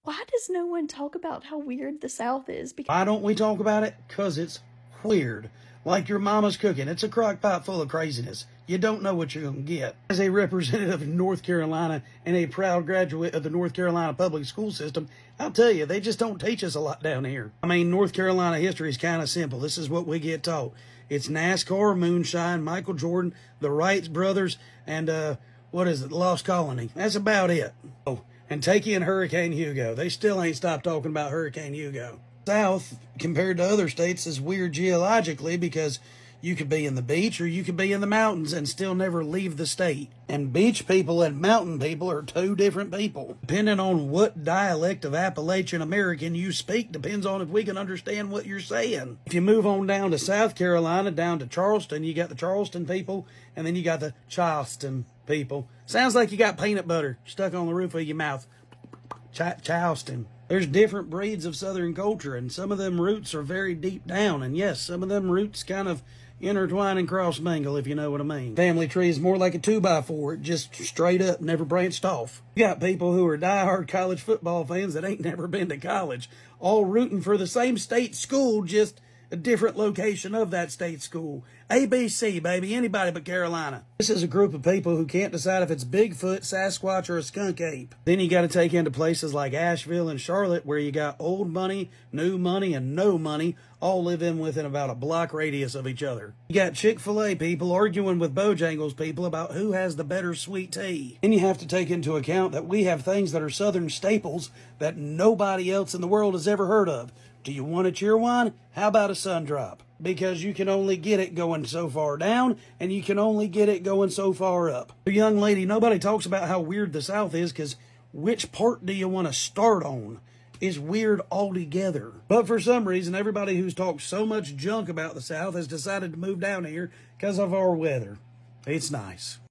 Why does no one talk about how weird the South is? Why don't we talk about it? Because it's weird. Like your mama's cooking. It's a crock pot full of craziness. You don't know what you're going to get. As a representative of North Carolina and a proud graduate of the North Carolina public school system, I'll tell you, they just don't teach us a lot down here. I mean, North Carolina history is kind of simple. This is what we get taught. It's NASCAR, moonshine, Michael Jordan, the Wright brothers, and, what is it, Lost Colony. That's about it. Oh, and take in Hurricane Hugo. They still ain't stopped talking about Hurricane Hugo. South, compared to other states, is weird geologically because you could be in the beach or you could be in the mountains and still never leave the state. And beach people and mountain people are two different people. Depending on what dialect of Appalachian American you speak depends on if we can understand what you're saying. If you move on down to South Carolina, down to Charleston, you got the Charleston people, and then you got the Charleston people. Sounds like you got peanut butter stuck on the roof of your mouth. Charleston. There's different breeds of Southern culture, and some of them roots are very deep down. And yes, some of them roots kind of intertwine and cross-mingle, if you know what I mean. Family tree is more like a 2x4. It just straight up never branched off. You got people who are diehard college football fans that ain't never been to college, all rooting for the same state school, just a different location of that state school. ABC, baby, anybody but Carolina. This is a group of people who can't decide if it's Bigfoot, Sasquatch, or a skunk ape. Then you got to take into places like Asheville and Charlotte, where you got old money, new money, and no money, all living within about a block radius of each other. You got Chick-fil-A people arguing with Bojangles people about who has the better sweet tea. Then you have to take into account that we have things that are Southern staples that nobody else in the world has ever heard of. Do you want a Cheerwine? How about a Sundrop? Because you can only get it going so far down, and you can only get it going so far up. Young lady, nobody talks about how weird the South is, because which part do you want to start on? Is weird altogether. But for some reason, everybody who's talked so much junk about the South has decided to move down here because of our weather. It's nice.